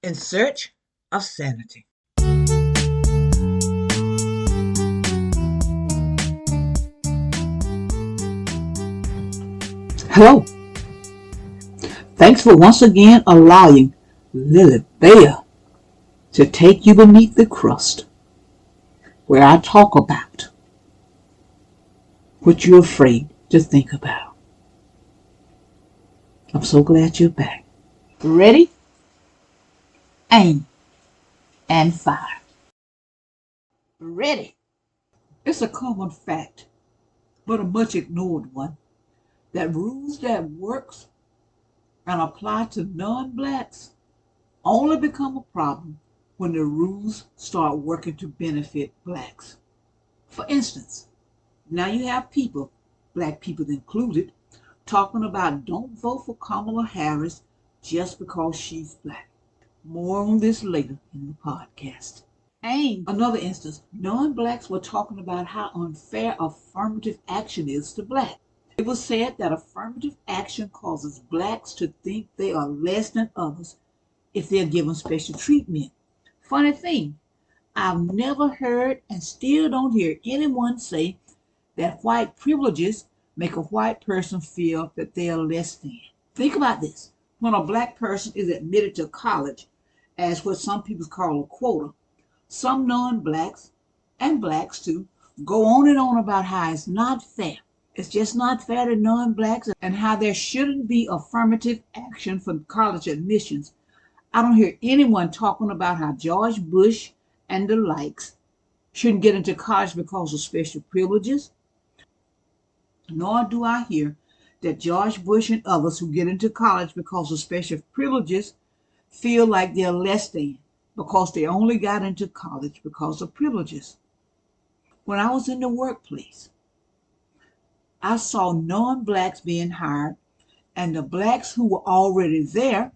In search of sanity. Hello. Thanks for once again allowing Lily Bear to take you beneath the crust, where I talk about what you're afraid to think about. I'm so glad you're back. Ready? Aim and fire. Ready. It's a common fact, but a much ignored one, that rules that works and apply to non-blacks only become a problem when the rules start working to benefit blacks. For instance, now you have people, black people included, talking about don't vote for Kamala Harris just because she's black. More on this later in the podcast. And another instance, non-blacks were talking about how unfair affirmative action is to blacks. It was said that affirmative action causes blacks to think they are less than others if they're given special treatment. Funny thing, I've never heard and still don't hear anyone say that white privileges make a white person feel that they are less than. Think about this. When a black person is admitted to college as what some people call a quota, some non-blacks, and blacks too, go on and on about how it's not fair. It's just not fair to non-blacks and how there shouldn't be affirmative action for college admissions. I don't hear anyone talking about how George Bush and the likes shouldn't get into college because of special privileges. Nor do I hear that George Bush and others who get into college because of special privileges feel like they're less than because they only got into college because of privileges. When I was in the workplace, I saw non-blacks being hired, and the blacks who were already there,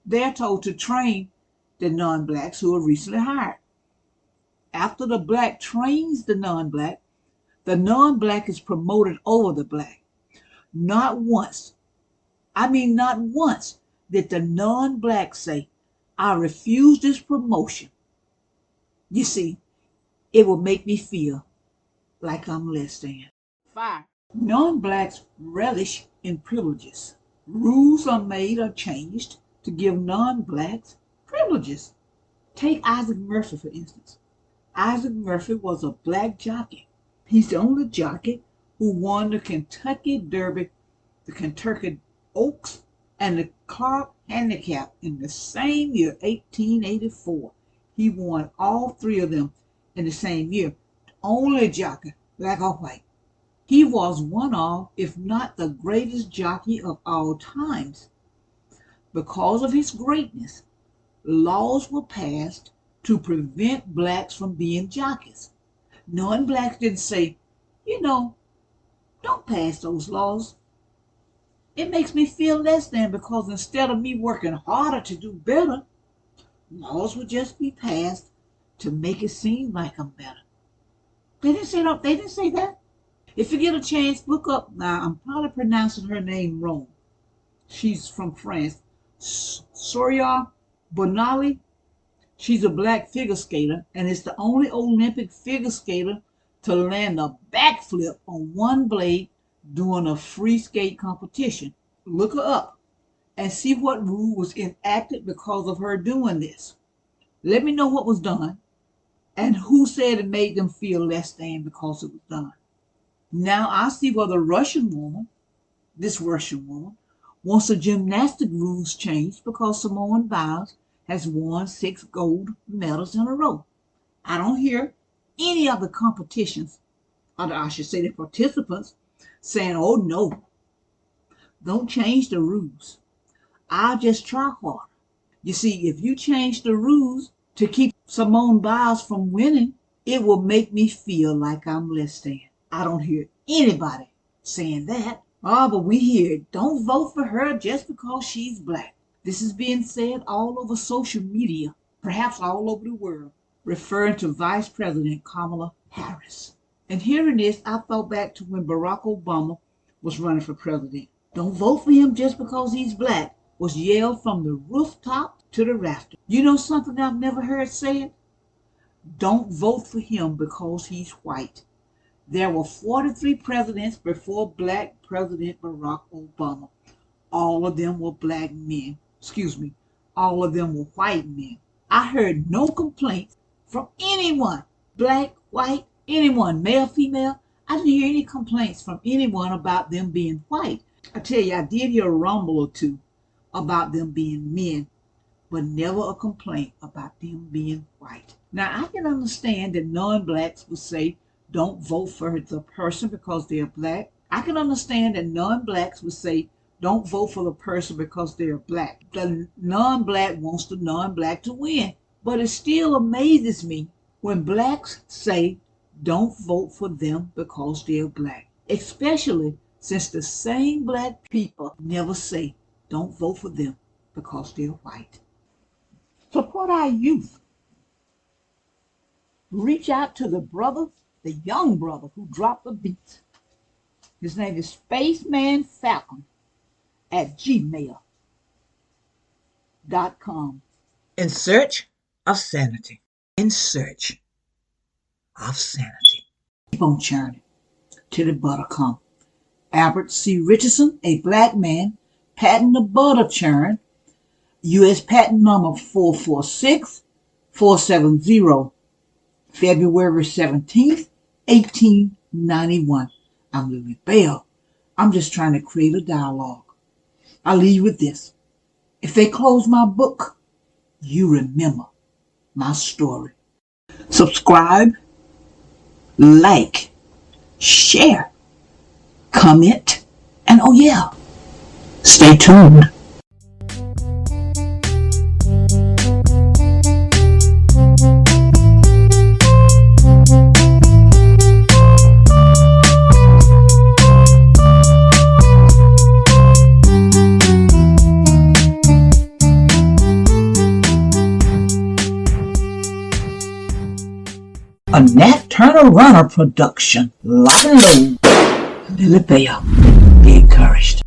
they're told to train the non-blacks who were recently hired. After the black trains the non-black is promoted over the black. Not once, not once, did the non-black say, I refuse this promotion. You see, it will make me feel like I'm less than. Fire. Non-blacks relish in privileges. Rules are made or changed to give non-blacks privileges. Take Isaac Murphy, for instance. Isaac Murphy was a black jockey. He's the only jockey who won the Kentucky Derby, the Kentucky Oaks, and the Clark Handicap in the same year, 1884. He won all three of them in the same year. The only jockey, black or white. He was one of, if not the greatest jockey of all times. Because of his greatness, laws were passed to prevent blacks from being jockeys. Non-blacks didn't say, don't pass those laws. It makes me feel less than because instead of me working harder to do better, laws would just be passed to make it seem like I'm better. They didn't say that. If you get a chance, look up, now I'm probably pronouncing her name wrong. She's from France. Soria Bonali. She's a black figure skater and is the only Olympic figure skater to land a backflip on one blade during a free skate competition. Look her up and see what rule was enacted because of her doing this. Let me know what was done and who said it made them feel less than because it was done. Now I see where this Russian woman, wants the gymnastic rules changed because Simone Biles has won 6 gold medals in a row. I don't hear any of the competitions, or I should say the participants, saying, oh no, don't change the rules. I'll just try harder. You see, if you change the rules to keep Simone Biles from winning, it will make me feel like I'm less than. I don't hear anybody saying that. Oh, but we hear, don't vote for her just because she's black. This is being said all over social media, perhaps all over the world, referring to Vice President Kamala Harris. And hearing this, I thought back to when Barack Obama was running for president. Don't vote for him just because he's black was yelled from the rooftop to the rafter. You know something I've never heard said? Don't vote for him because he's white. There were 43 presidents before Black President Barack Obama. All of them were black men. All of them were white men. I heard no complaints from anyone, black, white, anyone, male, female. I didn't hear any complaints from anyone about them being white. I tell you, I did hear a rumble or two about them being men, but never a complaint about them being white. Now, I can understand that non-blacks would say, don't vote for the person because they're black. I can understand that non-blacks would say, don't vote for the person because they're black. The non-black wants the non-black to win. But it still amazes me when blacks say, don't vote for them because they're black. Especially since the same black people never say, don't vote for them because they're white. Support our youth. Reach out to the brother, the young brother who dropped the beat. His name is Spaceman Falcon at gmail.com. In search of sanity. In search of sanity. Keep on churning till the butter come. Albert C. Richardson, a black man, patent the butter churn. U.S. patent number 446470. February 17th, 1891. I'm Lily Bell. I'm just trying to create a dialogue. I'll leave you with this. If they close my book, you remember my story. Subscribe, like, share, comment, and oh yeah, stay tuned. A Nat Turner Runner production. Lock and load. Lily Bell. Be encouraged.